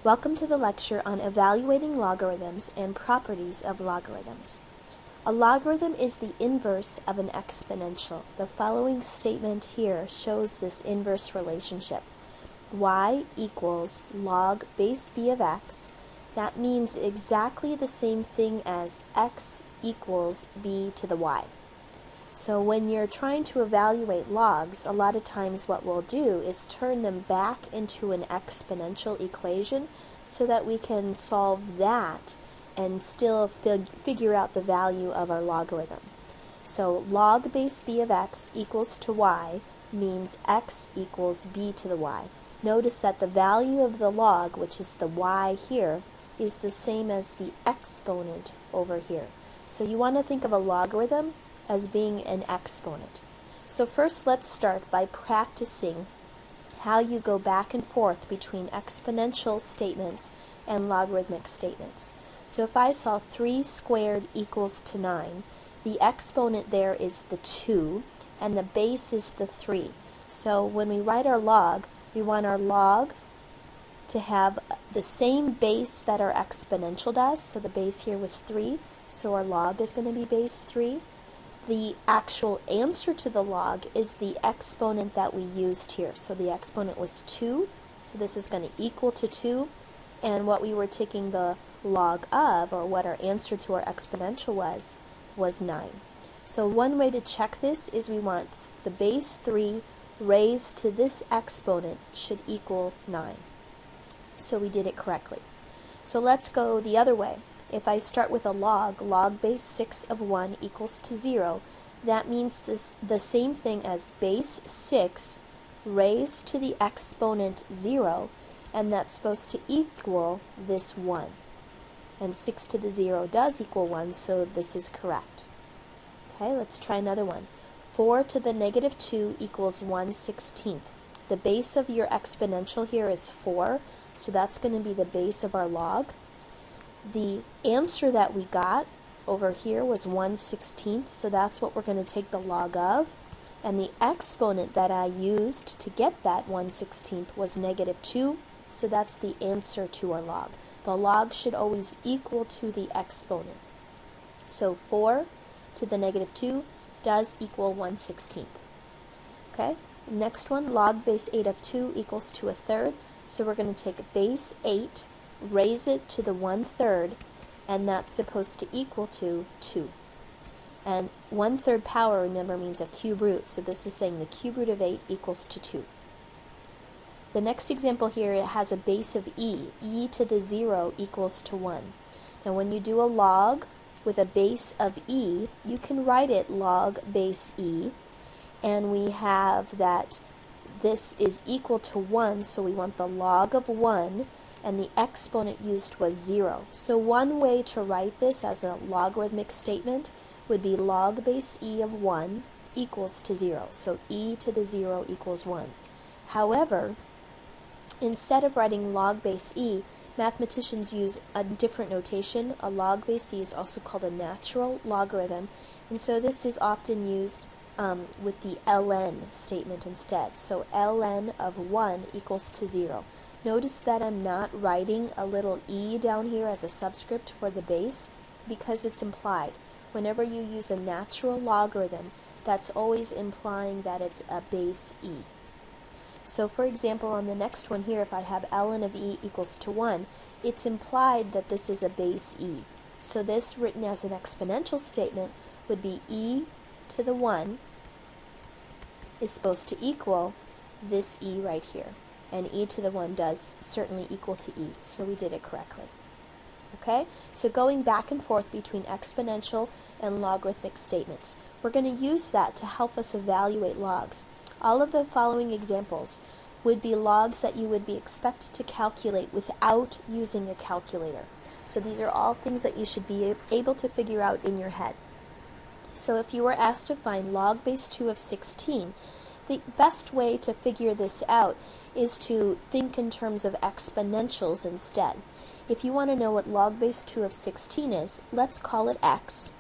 Welcome to the lecture on evaluating logarithms and properties of logarithms. A logarithm is the inverse of an exponential. The following statement here shows this inverse relationship. Y equals log base b of x. That means exactly the same thing as x equals b to the y. So when you're trying to evaluate logs, a lot of times what we'll do is turn them back into an exponential equation so that we can solve that and still figure out the value of our logarithm. So log base b of x equals to y means x equals b to the y. Notice that the value of the log, which is the y here, is the same as the exponent over here. So you want to think of a logarithm as being an exponent. So first let's start by practicing how you go back and forth between exponential statements and logarithmic statements. So if I saw 3 squared equals to 9, the exponent there is the 2 and the base is the 3. So when we write our log, we want our log to have the same base that our exponential does. So the base here was 3, so our log is going to be base 3. The actual answer to the log is the exponent that we used here. So the exponent was 2, so this is going to equal to 2, and what we were taking the log of, or what our answer to our exponential was 9. So one way to check this is we want the base 3 raised to this exponent should equal 9. So we did it correctly. So let's go the other way. If I start with a log base 6 of 1 equals to 0, that means the same thing as base 6 raised to the exponent 0, and that's supposed to equal this 1. And 6 to the 0 does equal 1, so this is correct. Okay, let's try another one. 4 to the negative 2 equals 1/16. The base of your exponential here is 4, so that's going to be the base of our log. The answer that we got over here was 1/16, so that's what we're going to take the log of. And the exponent that I used to get that 1/16 was negative 2, so that's the answer to our log. The log should always equal to the exponent. So 4 to the negative 2 does equal 1/16. Okay, next one, log base 8 of 2 equals to 1/3, so we're going to take base 8, raise it to the 1/3, and that's supposed to equal to 2. And 1/3 power, remember, means a cube root, so this is saying the cube root of 8 equals to 2. The next example here, it has a base of e to the 0 equals to 1. Now when you do a log with a base of e, you can write it log base e, and we have that this is equal to 1, so we want the log of 1, and the exponent used was 0. So one way to write this as a logarithmic statement would be log base e of 1 equals to 0. So e to the 0 equals 1. However, instead of writing log base e, mathematicians use a different notation. A log base e is also called a natural logarithm, and so this is often used with the ln statement instead. So ln of 1 equals to 0. Notice that I'm not writing a little e down here as a subscript for the base because it's implied. Whenever you use a natural logarithm, that's always implying that it's a base e. So for example, on the next one here, if I have ln of e equals to 1, it's implied that this is a base e. So this, written as an exponential statement, would be e to the 1 is supposed to equal this e right here. And e to the 1 does certainly equal to e, so we did it correctly. Okay, so going back and forth between exponential and logarithmic statements. We're going to use that to help us evaluate logs. All of the following examples would be logs that you would be expected to calculate without using a calculator. So these are all things that you should be able to figure out in your head. So if you were asked to find log base 2 of 16, the best way to figure this out is to think in terms of exponentials instead. If you want to know what log base 2 of 16 is, let's call it x.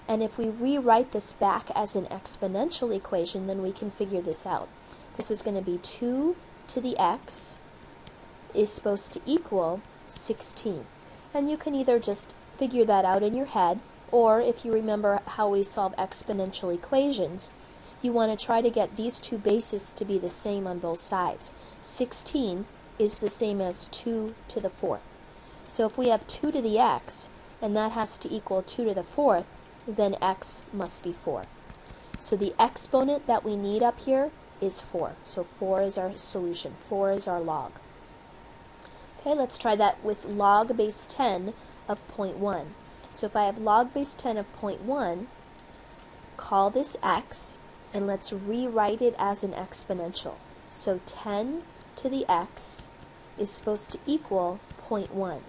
And if we rewrite this back as an exponential equation, then we can figure this out. This is going to be 2 to the x is supposed to equal 16. And you can either just figure that out in your head, or if you remember how we solve exponential equations, you want to try to get these two bases to be the same on both sides. 16 is the same as 2 to the 4th. So if we have 2 to the x, and that has to equal 2 to the 4th, then x must be 4. So the exponent that we need up here is 4. So 4 is our solution. 4 is our log. Okay, let's try that with log base 10 of 0.1. So if I have log base 10 of 0.1, call this x, and let's rewrite it as an exponential. So 10 to the x is supposed to equal 0.1.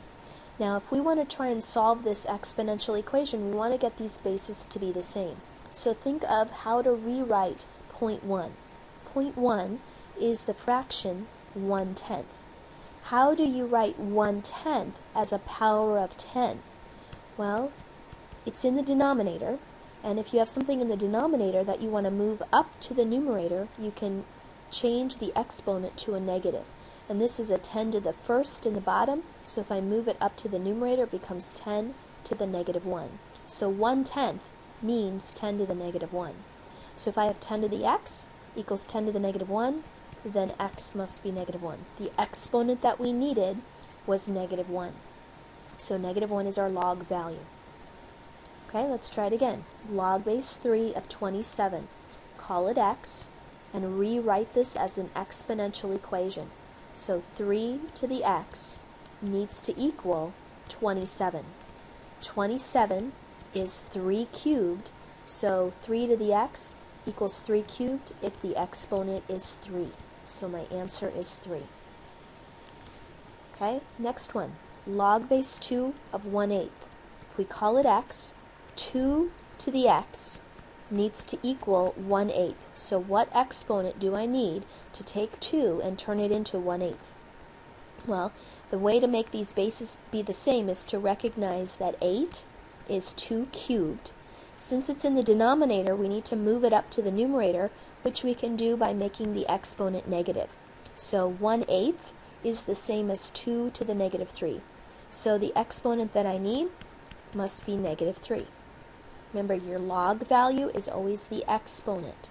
Now if we want to try and solve this exponential equation, we want to get these bases to be the same. So think of how to rewrite 0.1. 0.1 is the fraction 1/10. How do you write 1/10 as a power of 10? Well, it's in the denominator, and if you have something in the denominator that you want to move up to the numerator, you can change the exponent to a negative. And this is a 10 to the first in the bottom, so if I move it up to the numerator, it becomes 10 to the negative 1. So 1/10 means 10 to the negative 1. So if I have 10 to the x equals 10 to the negative 1, then x must be negative 1. The exponent that we needed was negative 1. So negative 1 is our log value. Okay, let's try it again. Log base 3 of 27. Call it x, and rewrite this as an exponential equation. So 3 to the x needs to equal 27. 27 is 3 cubed, so 3 to the x equals 3 cubed if the exponent is 3. So my answer is 3. Okay, next one. Log base 2 of 1/8. If we call it x, 2 to the x needs to equal 1/8. So what exponent do I need to take 2 and turn it into 1/8? Well, the way to make these bases be the same is to recognize that 8 is 2 cubed. Since it's in the denominator, we need to move it up to the numerator, which we can do by making the exponent negative. So 1/8 is the same as 2 to the negative 3. So the exponent that I need must be negative 3. Remember, your log value is always the exponent.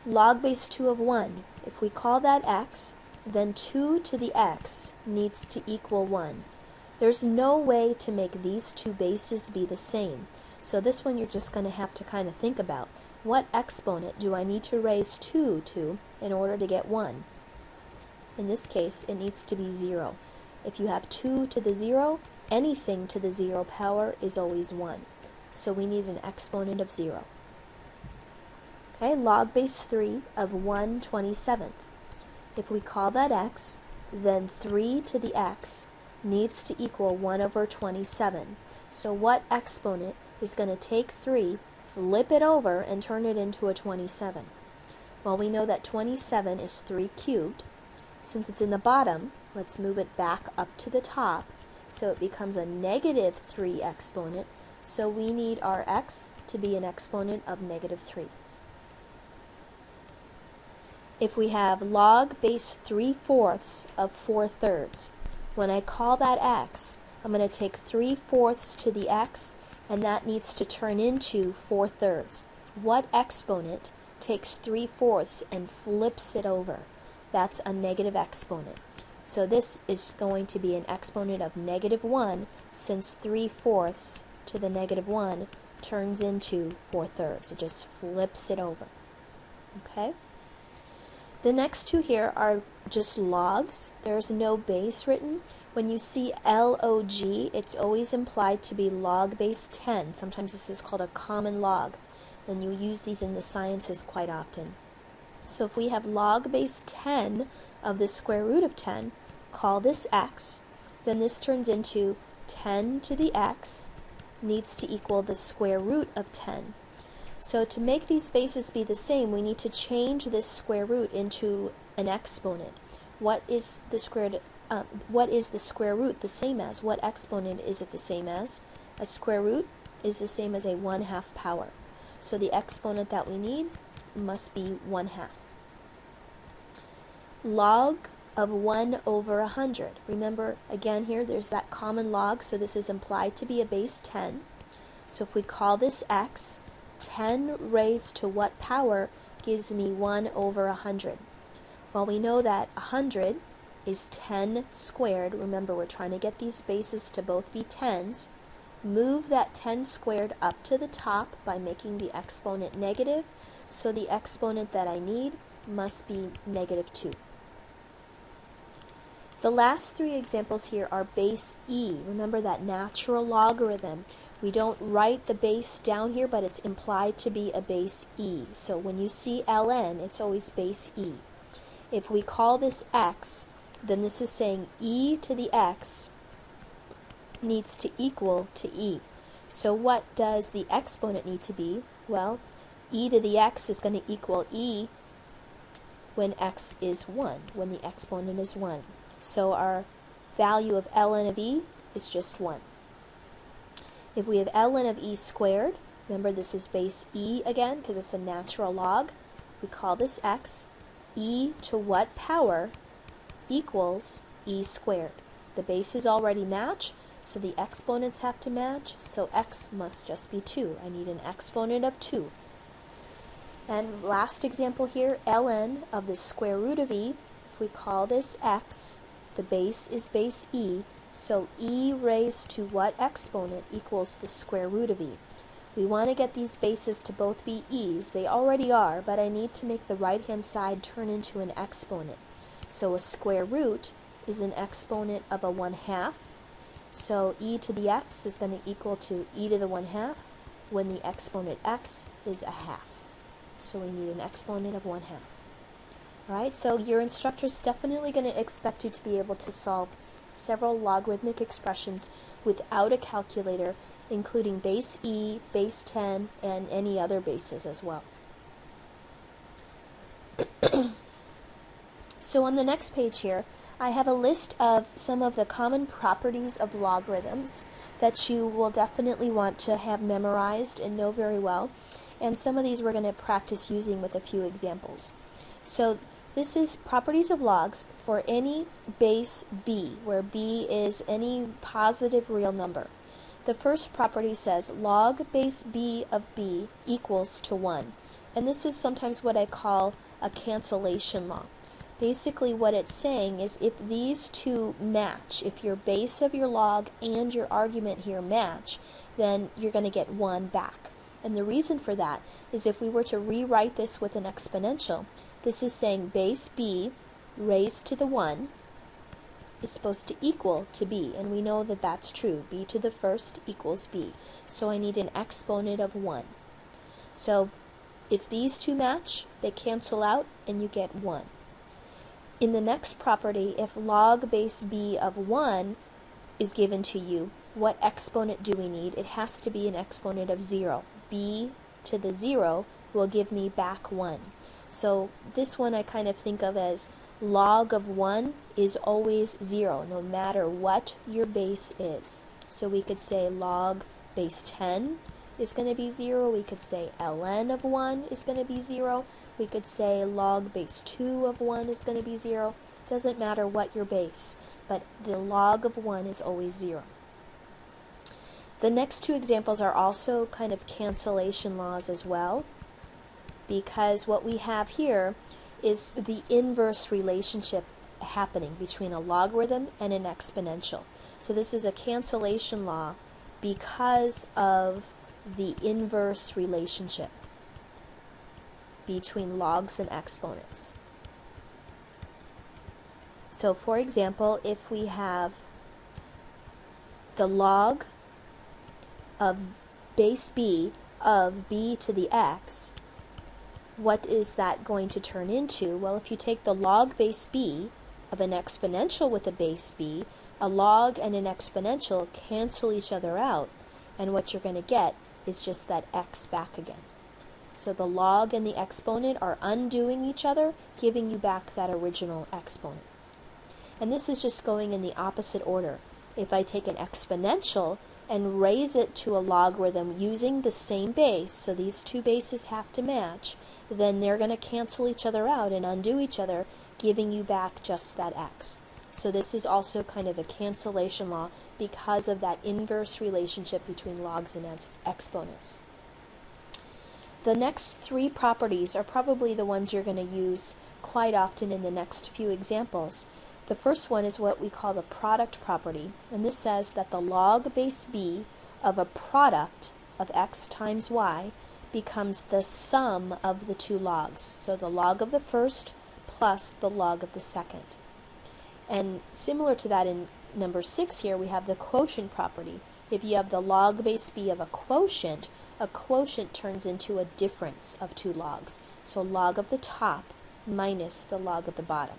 Log base 2 of 1. If we call that x, then 2 to the x needs to equal 1. There's no way to make these two bases be the same. So this one you're just going to have to kind of think about. What exponent do I need to raise 2 to in order to get 1? In this case, it needs to be 0. If you have 2 to the 0, anything to the 0 power is always 1. So we need an exponent of 0. Okay, log base 3 of 1/27. If we call that x, then 3 to the x needs to equal 1/27. So what exponent is going to take 3, flip it over, and turn it into a 27? Well, we know that 27 is 3 cubed. Since it's in the bottom, let's move it back up to the top, so it becomes a negative 3 exponent. So we need our x to be an exponent of negative 3. If we have log base 3/4 of 4/3, when I call that x, I'm going to take 3/4 to the x, and that needs to turn into 4/3. What exponent takes 3/4 and flips it over? That's a negative exponent. So this is going to be an exponent of negative 1, since 3/4 to the negative 1 turns into 4/3. It just flips it over. Okay? The next two here are just logs. There's no base written. When you see log, it's always implied to be log base 10. Sometimes this is called a common log, and you use these in the sciences quite often. So if we have log base 10 of the square root of 10, call this x, then this turns into 10 to the x needs to equal the square root of 10. So to make these bases be the same, we need to change this square root into an exponent. What is the square root the same as? What exponent is it the same as? A square root is the same as a 1/2 power. So the exponent that we need must be 1/2. Log of 1 over 100. Remember, again here, there's that common log, so this is implied to be a base 10. So if we call this x, 10 raised to what power gives me 1 over 100? Well, we know that 100 is 10 squared. Remember, we're trying to get these bases to both be 10s. Move that 10 squared up to the top by making the exponent negative, so the exponent that I need must be negative 2. The last three examples here are base e. Remember that natural logarithm. We don't write the base down here, but it's implied to be a base e. So when you see ln, it's always base e. If we call this x, then this is saying e to the x needs to equal to e. So what does the exponent need to be? Well, e to the x is going to equal e when x is 1, when the exponent is 1. So our value of ln of e is just 1. If we have ln of e squared, remember this is base e again because it's a natural log, we call this x, e to what power equals e squared. The bases already match, so the exponents have to match, so x must just be 2. I need an exponent of 2. And last example here, ln of the square root of e, if we call this x, the base is base e, so e raised to what exponent equals the square root of e. We want to get these bases to both be e's. They already are, but I need to make the right-hand side turn into an exponent. So a square root is an exponent of a 1/2. So e to the x is going to equal to e to the 1/2 when the exponent x is a half. So we need an exponent of 1/2. Alright, so your instructor is definitely going to expect you to be able to solve several logarithmic expressions without a calculator, including base e, base 10, and any other bases as well. So on the next page here, I have a list of some of the common properties of logarithms that you will definitely want to have memorized and know very well. And some of these we're going to practice using with a few examples. So this is properties of logs for any base b, where b is any positive real number. The first property says log base b of b equals to 1. And this is sometimes what I call a cancellation law. Basically what it's saying is if these two match, if your base of your log and your argument here match, then you're going to get 1 back. And the reason for that is if we were to rewrite this with an exponential, this is saying base b raised to the 1 is supposed to equal to b, and we know that that's true. B to the first equals b. So I need an exponent of 1. So if these two match, they cancel out and you get 1. In the next property, if log base b of 1 is given to you, what exponent do we need? It has to be an exponent of 0. B to the 0 will give me back 1. So this one I kind of think of as log of 1 is always 0, no matter what your base is. So we could say log base 10 is going to be 0. We could say ln of 1 is going to be 0. We could say log base 2 of 1 is going to be 0. Doesn't matter what your base, but the log of 1 is always 0. The next two examples are also kind of cancellation laws as well, because what we have here is the inverse relationship happening between a logarithm and an exponential. So this is a cancellation law because of the inverse relationship between logs and exponents. So for example, if we have the log of base b of b to the x, what is that going to turn into? Well, if you take the log base b of an exponential with a base b, a log and an exponential cancel each other out, and what you're going to get is just that x back again. So the log and the exponent are undoing each other, giving you back that original exponent. And this is just going in the opposite order. If I take an exponential and raise it to a logarithm using the same base, so these two bases have to match, then they're going to cancel each other out and undo each other, giving you back just that x. So this is also kind of a cancellation law because of that inverse relationship between logs and exponents. The next three properties are probably the ones you're going to use quite often in the next few examples. The first one is what we call the product property, and this says that the log base b of a product of x times y becomes the sum of the two logs. So the log of the first plus the log of the second. And similar to that in number 6 here, we have the quotient property. If you have the log base b of a quotient turns into a difference of two logs. So log of the top minus the log of the bottom.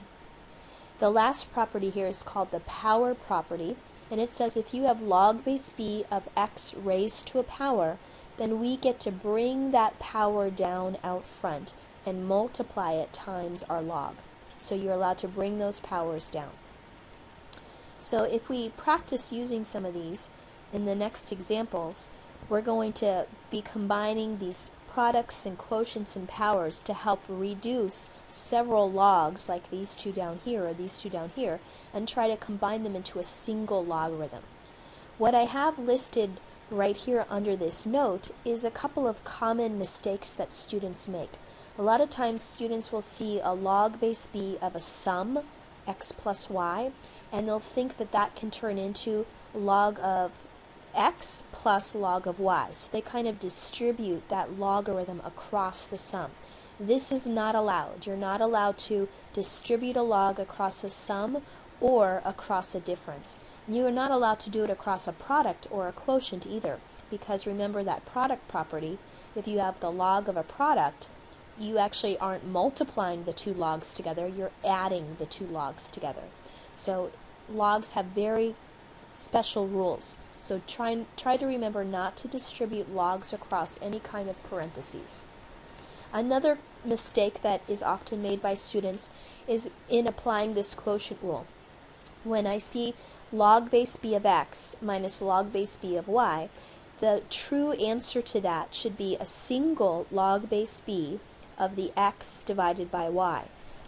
The last property here is called the power property, and it says if you have log base b of x raised to a power, then we get to bring that power down out front and multiply it times our log. So you're allowed to bring those powers down. So if we practice using some of these in the next examples, we're going to be combining these products and quotients and powers to help reduce several logs like these two down here or these two down here and try to combine them into a single logarithm. What I have listed right here under this note is a couple of common mistakes that students make. A lot of times students will see a log base b of a sum, x plus y, and they'll think that that can turn into log of x plus log of y. So they kind of distribute that logarithm across the sum. This is not allowed. You're not allowed to distribute a log across a sum or across a difference. And you are not allowed to do it across a product or a quotient either, because remember that product property, if you have the log of a product, you actually aren't multiplying the two logs together, you're adding the two logs together. So logs have very special rules. So try to remember not to distribute logs across any kind of parentheses. Another mistake that is often made by students is in applying this quotient rule. When I see log base b of x minus log base b of y, the true answer to that should be a single log base b of the x divided by y.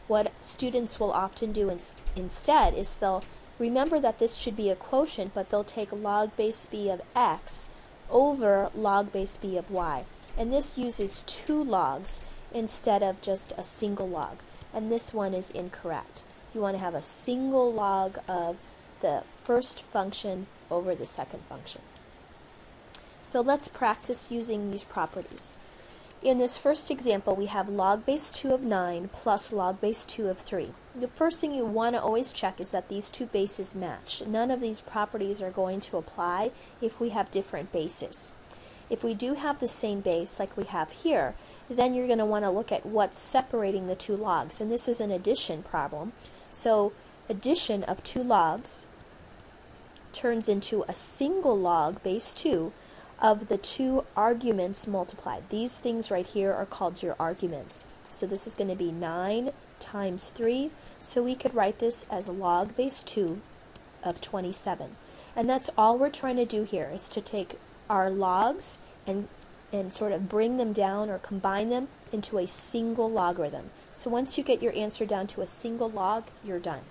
What students will often do instead is they'll remember that this should be a quotient, but they'll take log base b of x over log base b of y. And this uses two logs instead of just a single log. And this one is incorrect. You want to have a single log of the first function over the second function. So let's practice using these properties. In this first example, we have log base 2 of 9 plus log base 2 of 3. The first thing you want to always check is that these two bases match. None of these properties are going to apply if we have different bases. If we do have the same base like we have here, then you're going to want to look at what's separating the two logs. And this is an addition problem. So addition of two logs turns into a single log base 2 of the two arguments multiplied. These things right here are called your arguments. So this is going to be 9 times 3. So we could write this as log base 2 of 27. And that's all we're trying to do here, is to take our logs and sort of bring them down or combine them into a single logarithm. So once you get your answer down to a single log, you're done.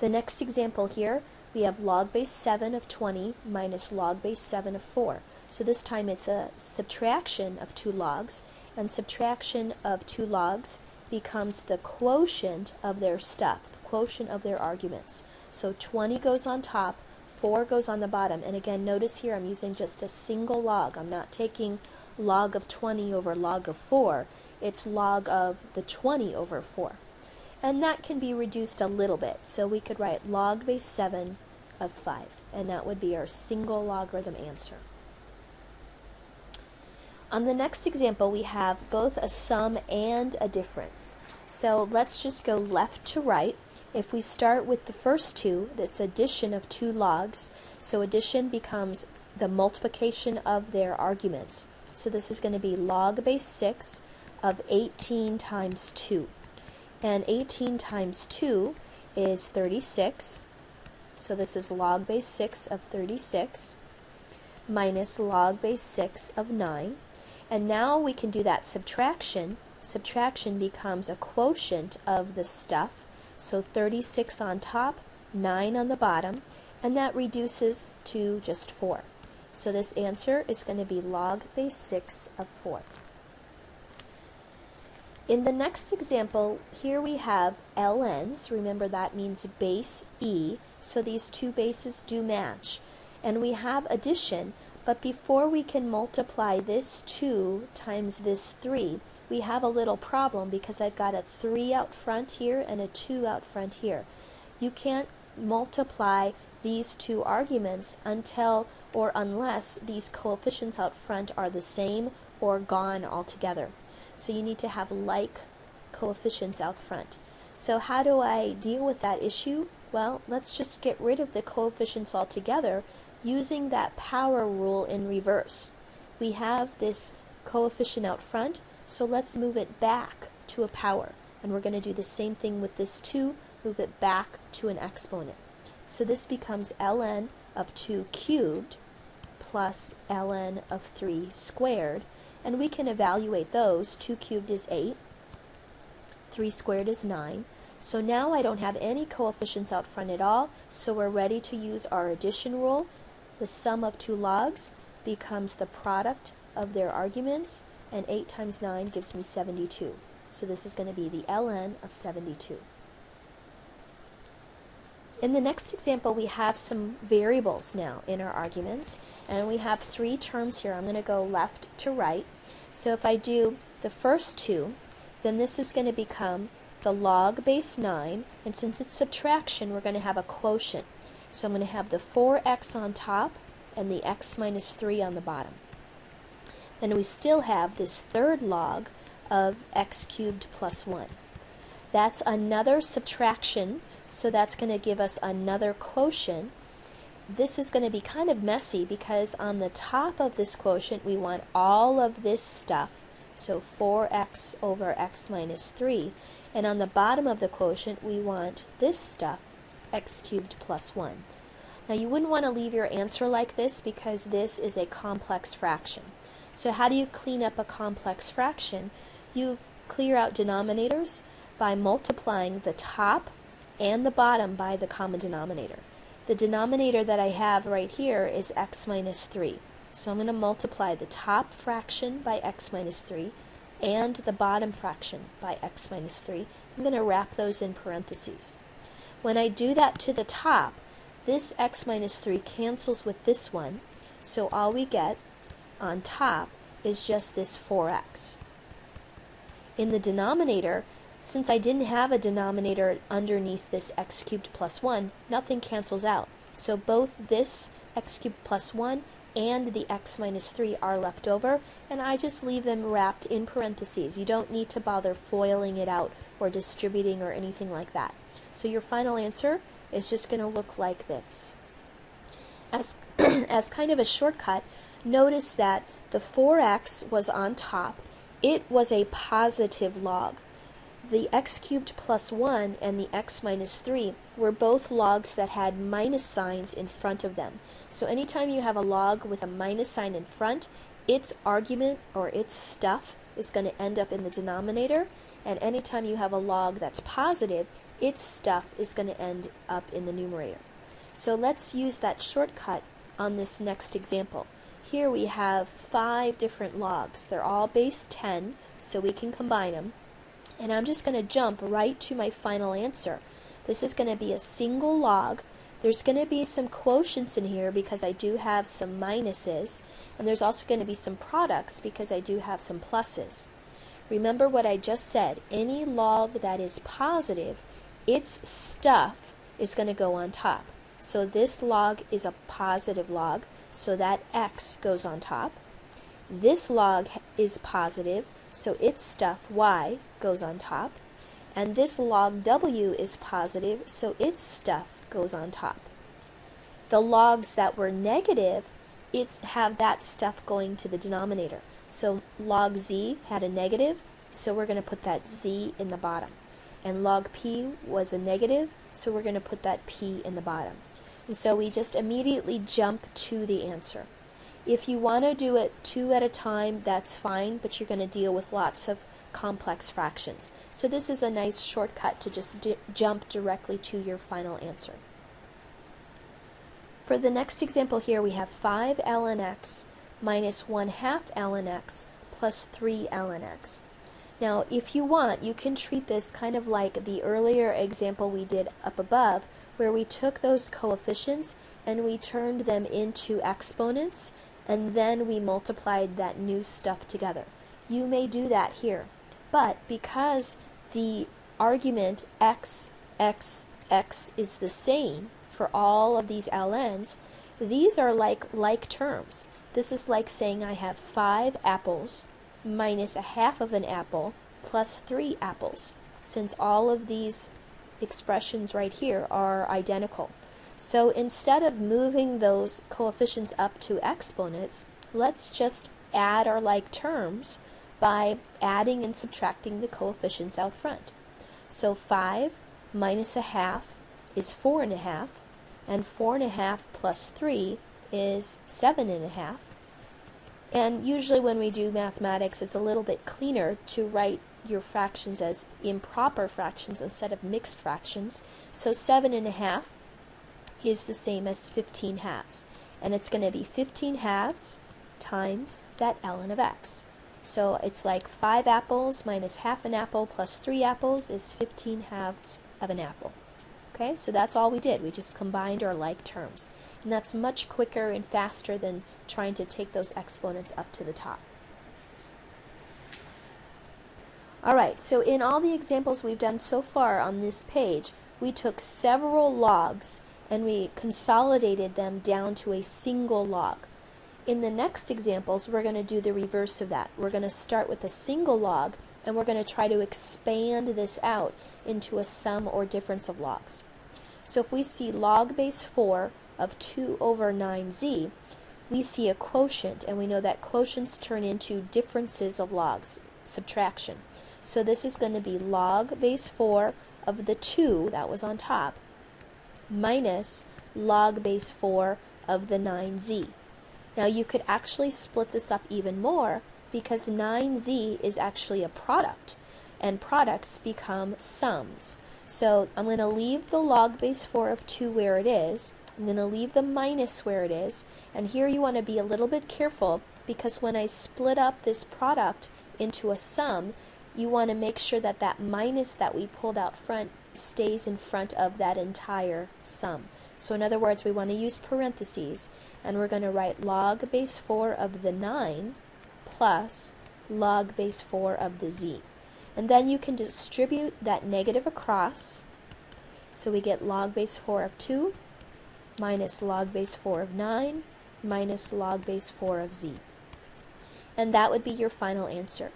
The next example here, we have log base 7 of 20 minus log base 7 of 4. So this time it's a subtraction of two logs, and subtraction of two logs becomes the quotient of their stuff, the quotient of their arguments. So 20 goes on top, 4 goes on the bottom, and again notice here I'm using just a single log. I'm not taking log of 20 over log of 4, it's log of the 20 over 4. And that can be reduced a little bit, so we could write log base 7 of 5, and that would be our single logarithm answer. On the next example, we have both a sum and a difference. So let's just go left to right. If we start with the first two, that's addition of two logs. So addition becomes the multiplication of their arguments. So this is going to be log base 6 of 18 times 2. And 18 times 2 is 36. So this is log base 6 of 36 minus log base 6 of 9. And now we can do that subtraction. subtraction becomes a quotient of the stuff, so 36 on top, 9 on the bottom, and that reduces to just 4. So this answer is going to be log base 6 of 4. In the next example, here we have ln's. Remember that means base e, so these two bases do match. And we have addition, but before we can multiply this 2 times this 3, we have a little problem because I've got a 3 out front here and a 2 out front here. You can't multiply these two arguments until or unless these coefficients out front are the same or gone altogether. So you need to have like coefficients out front. So how do I deal with that issue? Well, let's just get rid of the coefficients altogether using that power rule in reverse. We have this coefficient out front, so let's move it back to a power. And we're going to do the same thing with this 2, move it back to an exponent. So this becomes ln of 2 cubed plus ln of 3 squared. And we can evaluate those. 2 cubed is 8, 3 squared is 9. So now I don't have any coefficients out front at all, so we're ready to use our addition rule. The sum of two logs becomes the product of their arguments, and 8 times 9 gives me 72. So this is going to be the ln of 72. In the next example, we have some variables now in our arguments, and we have 3 terms here. I'm going to go left to right. So if I do the first 2, then this is going to become the log base 9, and since it's subtraction, we're going to have a quotient. So I'm going to have the 4x on top and the x minus 3 on the bottom. Then we still have this third log of x cubed plus 1. That's another subtraction, so that's going to give us another quotient. This is going to be kind of messy because on the top of this quotient we want all of this stuff, so 4x over x minus 3, and on the bottom of the quotient we want this stuff, x cubed plus 1. Now you wouldn't want to leave your answer like this because this is a complex fraction. So how do you clean up a complex fraction? You clear out denominators by multiplying the top and the bottom by the common denominator. The denominator that I have right here is x minus 3. So I'm going to multiply the top fraction by x minus 3 and the bottom fraction by x minus 3. I'm going to wrap those in parentheses. When I do that to the top, this x minus 3 cancels with this one, so all we get on top is just this 4x. In the denominator, since I didn't have a denominator underneath this x cubed plus 1, nothing cancels out. So both this x cubed plus 1 and the x minus 3 are left over, and I just leave them wrapped in parentheses. You don't need to bother foiling it out or distributing or anything like that. So your final answer is just going to look like this. As kind of a shortcut, notice that the 4x was on top. It was a positive log. The x cubed plus 1 and the x minus 3 were both logs that had minus signs in front of them. So anytime you have a log with a minus sign in front, its argument or its stuff is going to end up in the denominator, and anytime you have a log that's positive, its stuff is going to end up in the numerator. So let's use that shortcut on this next example. Here we have 5 different logs. They're all base 10, so we can combine them. And I'm just going to jump right to my final answer. This is going to be a single log. There's going to be some quotients in here because I do have some minuses, and there's also going to be some products because I do have some pluses. Remember what I just said. Any log that is positive, its stuff is going to go on top. So this log is a positive log, so that x goes on top. This log is positive, so its stuff, y, goes on top. And this log w is positive, so its stuff goes on top. The logs that were negative, have that stuff going to the denominator. So log z had a negative, so we're going to put that z in the bottom. And log p was a negative, so we're going to put that p in the bottom. And so we just immediately jump to the answer. If you want to do it 2 at a time, that's fine, but you're going to deal with lots of complex fractions. So this is a nice shortcut to just jump directly to your final answer. For the next example here, we have 5 ln x minus 1/2 ln x plus 3 ln x. Now, if you want, you can treat this kind of like the earlier example we did up above, where we took those coefficients and we turned them into exponents, and then we multiplied that new stuff together. You may do that here, but because the argument x, x, x is the same for all of these ln's, these are like terms. This is like saying I have 5 apples minus 1/2 of an apple plus 3 apples, since all of these expressions right here are identical. So instead of moving those coefficients up to exponents, let's just add our like terms by adding and subtracting the coefficients out front. So 5 minus 1/2 is 4.5, and 4.5 plus 3 is 7.5. And usually when we do mathematics, it's a little bit cleaner to write your fractions as improper fractions instead of mixed fractions. So 7.5 is the same as 15 halves, and it's going to be 15 halves times that ln of x. So it's like 5 apples minus 1/2 an apple plus 3 apples is 15 halves of an apple. Okay, so that's all we did. We just combined our like terms. And that's much quicker and faster than trying to take those exponents up to the top. Alright, so in all the examples we've done so far on this page, we took several logs and we consolidated them down to a single log. In the next examples, we're going to do the reverse of that. We're going to start with a single log, and we're going to try to expand this out into a sum or difference of logs. So if we see log base 4 of 2 over 9z, we see a quotient, and we know that quotients turn into differences of logs, subtraction. So this is going to be log base 4 of the 2 that was on top minus log base 4 of the 9z. Now you could actually split this up even more, because 9z is actually a product, and products become sums. So I'm going to leave the log base 4 of 2 where it is. I'm going to leave the minus where it is, and here you want to be a little bit careful, because when I split up this product into a sum, you want to make sure that that minus that we pulled out front stays in front of that entire sum. So in other words, we want to use parentheses, and we're going to write log base 4 of the 9 plus log base 4 of the z. And then you can distribute that negative across, so we get log base 4 of 2 minus log base 4 of 9 minus log base 4 of z. And that would be your final answer.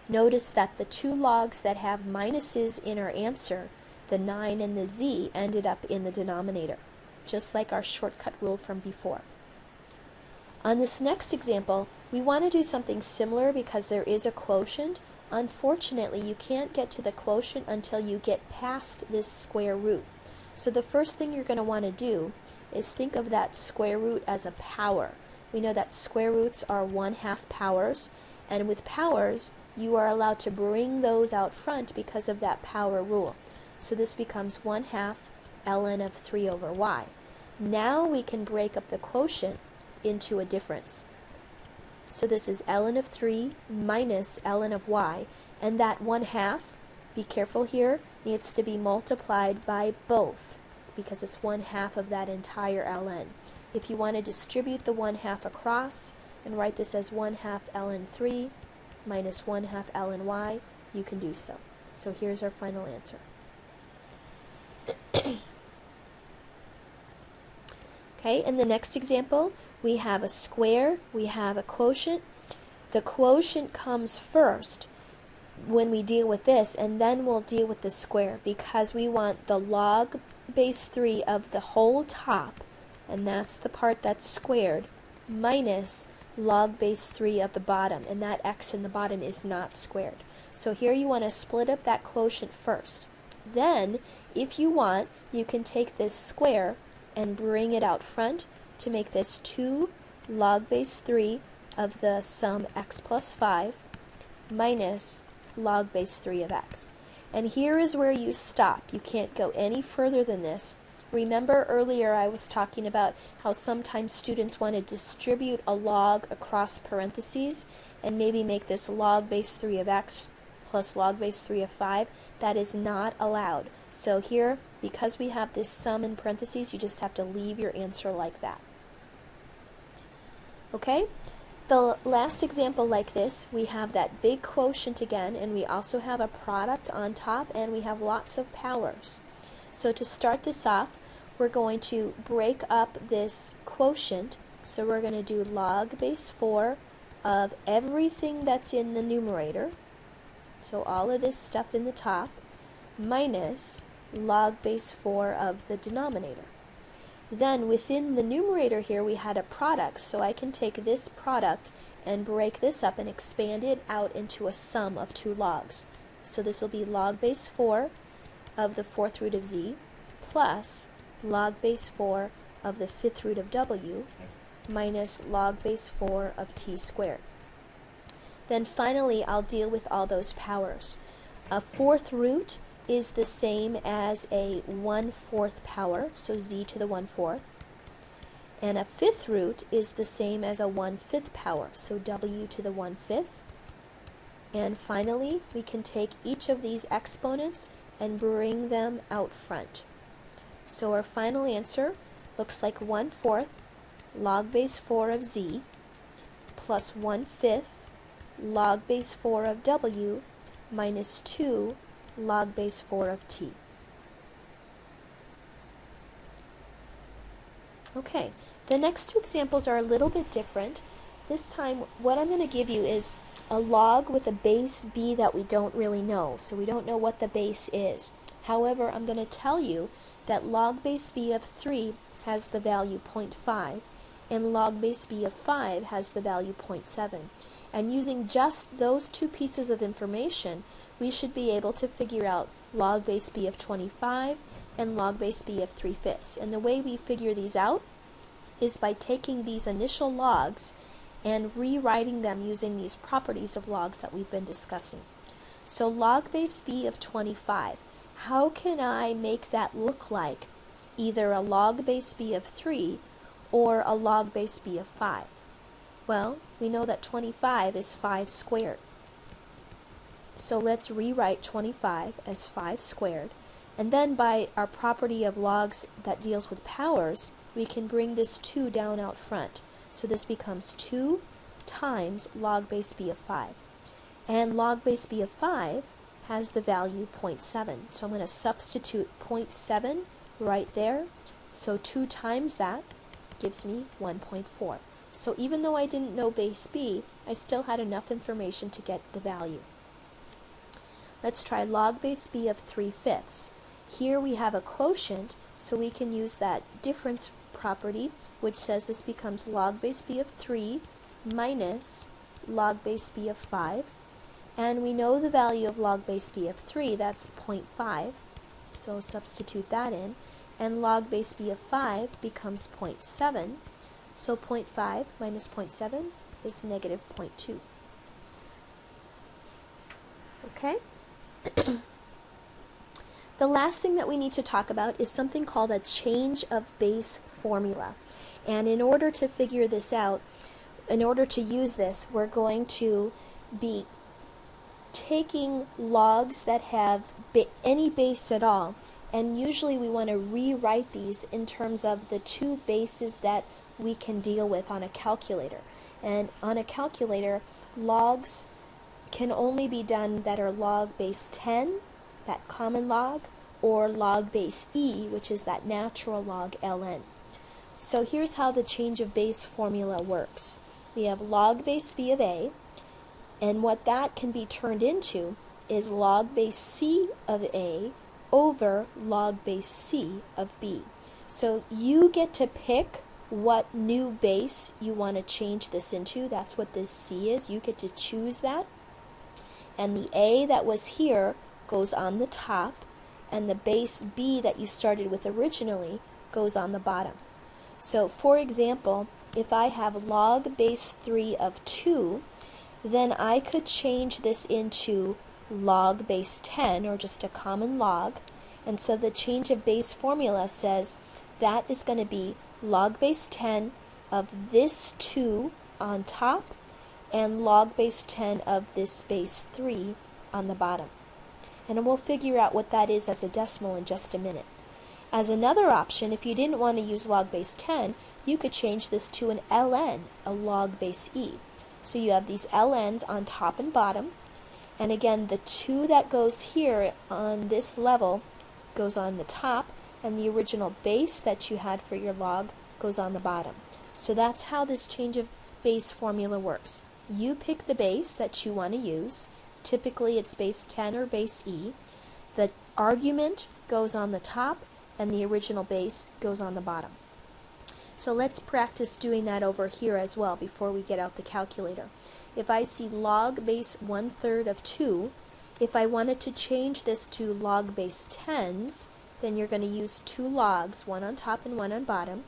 Notice that the two logs that have minuses in our answer, the 9 and the z, ended up in the denominator, just like our shortcut rule from before. On this next example, we want to do something similar because there is a quotient. Unfortunately, you can't get to the quotient until you get past this square root. So the first thing you're going to want to do is think of that square root as a power. We know that square roots are 1/2 powers, and with powers, you are allowed to bring those out front because of that power rule. So this becomes 1/2 ln of 3 over y. Now we can break up the quotient into a difference. So this is ln of 3 minus ln of y, and that 1/2, be careful here, needs to be multiplied by both, because it's 1/2 of that entire ln. If you want to distribute the 1/2 across and write this as 1/2 ln 3 minus 1/2 ln y, you can do so. So here's our final answer. Okay, in the next example, we have a square, we have a quotient. The quotient comes first when we deal with this, and then we'll deal with the square, because we want the log base 3 of the whole top, and that's the part that's squared, minus log base 3 of the bottom, and that x in the bottom is not squared. So here you want to split up that quotient first. Then, if you want, you can take this square and bring it out front to make this 2 log base 3 of the sum x plus 5 minus log base 3 of x. And here is where you stop. You can't go any further than this. Remember earlier I was talking about how sometimes students want to distribute a log across parentheses and maybe make this log base 3 of x plus log base 3 of 5. That is not allowed. So here, because we have this sum in parentheses, you just have to leave your answer like that. Okay? The last example like this, we have that big quotient again, and we also have a product on top, and we have lots of powers. So to start this off, we're going to break up this quotient. So we're going to do log base 4 of everything that's in the numerator, so all of this stuff in the top, minus log base 4 of the denominator. Then within the numerator here we had a product, so I can take this product and break this up and expand it out into a sum of two logs. So this will be log base 4 of the 4th root of z plus log base 4 of the 5th root of w minus log base 4 of t squared. Then finally I'll deal with all those powers. A 4th root is the same as a 1/4 power, so z to the 1/4. And a 5th root is the same as a 1/5 power, so w to the 1/5. And finally, we can take each of these exponents and bring them out front. So our final answer looks like 1/4 log base 4 of z plus 1/5 log base 4 of w minus 2 log base 4 of t. Okay, the next two examples are a little bit different. This time what I'm going to give you is a log with a base b that we don't really know, so we don't know what the base is. However, I'm going to tell you that log base b of 3 has the value 0.5 and log base b of 5 has the value 0.7. And using just those two pieces of information, we should be able to figure out log base b of 25 and log base b of 3/5. And the way we figure these out is by taking these initial logs and rewriting them using these properties of logs that we've been discussing. So log base b of 25, how can I make that look like either a log base b of 3 or a log base b of 5? Well, we know that 25 is 5 squared. So let's rewrite 25 as 5 squared. And then by our property of logs that deals with powers, we can bring this 2 down out front. So this becomes 2 times log base b of 5. And log base b of 5 has the value 0.7. So I'm going to substitute 0.7 right there. So 2 times that gives me 1.4. So even though I didn't know base b, I still had enough information to get the value. Let's try log base b of 3/5. Here we have a quotient, so we can use that difference property, which says this becomes log base b of 3 minus log base b of 5. And we know the value of log base b of 3, that's 0.5. So substitute that in. And log base b of 5 becomes 0.7. So 0.5 minus 0.7 is negative 0.2. Okay? The last thing that we need to talk about is something called a change of base formula. And in order to figure this out, in order to use this, we're going to be taking logs that have any base at all, and usually we want to rewrite these in terms of the two bases that we can deal with on a calculator. And on a calculator, logs can only be done that are log base 10, that common log, or log base e, which is that natural log ln. So here's how the change of base formula works. We have log base b of a, and what that can be turned into is log base c of a over log base c of b. So you get to pick what new base you want to change this into. That's what this c is. You get to choose that. And the a that was here goes on the top, and the base b that you started with originally goes on the bottom. So for example, if I have log base 3 of 2, then I could change this into log base 10, or just a common log. And so the change of base formula says that is going to be log base 10 of this 2 on top and log base 10 of this base 3 on the bottom. And we'll figure out what that is as a decimal in just a minute. As another option, if you didn't want to use log base 10, you could change this to an ln, a log base e. So you have these ln's on top and bottom, and again the 2 that goes here on this level goes on the top, and the original base that you had for your log goes on the bottom. So that's how this change of base formula works. You pick the base that you want to use. Typically it's base 10 or base e. The argument goes on the top and the original base goes on the bottom. So let's practice doing that over here as well before we get out the calculator. If I see log base 1/3 of 2, if I wanted to change this to log base 10s, then you're going to use 2 logs, one on top and one on bottom.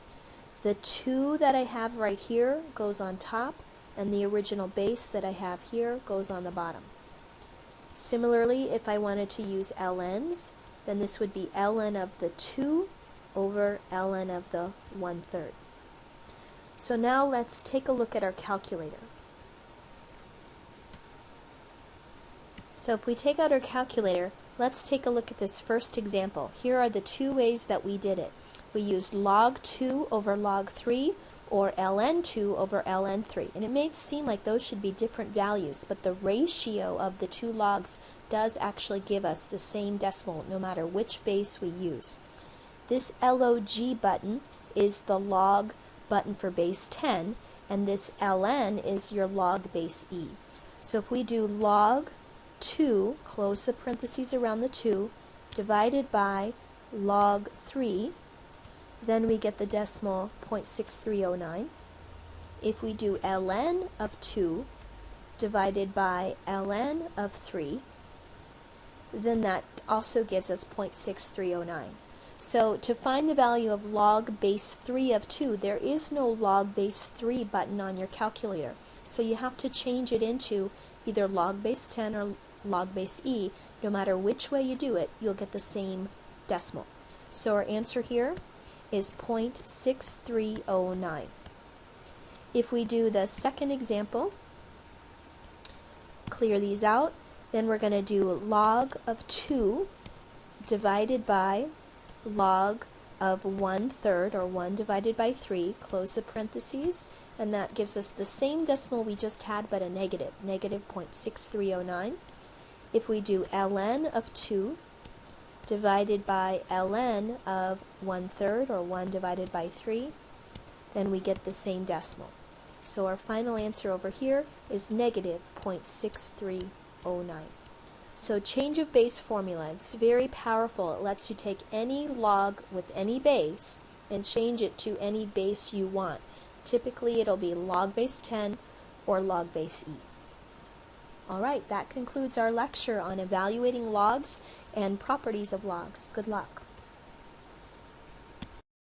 The 2 that I have right here goes on top, and the original base that I have here goes on the bottom. Similarly, if I wanted to use ln's, then this would be ln of the 2 over ln of the 1/3. So now let's take a look at our calculator. So if we take out our calculator, let's take a look at this first example. Here are the 2 ways that we did it. We used log 2 over log 3, or ln2 over ln3. And it may seem like those should be different values, but the ratio of the 2 logs does actually give us the same decimal no matter which base we use. This log button is the log button for base 10, and this ln is your log base e. So if we do log 2, close the parentheses around the 2, divided by log 3, then we get the decimal 0.6309. If we do ln of 2 divided by ln of 3, then that also gives us 0.6309. So to find the value of log base 3 of 2, there is no log base 3 button on your calculator. So you have to change it into either log base 10 or log base e. No matter which way you do it, you'll get the same decimal. So our answer here is 0.6309. If we do the second example, clear these out, then we're going to do log of 2 divided by log of 1/3, or 1 divided by 3, close the parentheses, and that gives us the same decimal we just had but a negative, negative 0.6309. If we do ln of 2 divided by ln of 1/3, or 1 divided by 3, then we get the same decimal. So our final answer over here is negative 0.6309. So change of base formula, it's very powerful. It lets you take any log with any base and change it to any base you want. Typically it'll be log base 10 or log base e. Alright, that concludes our lecture on evaluating logs and properties of logs. Good luck.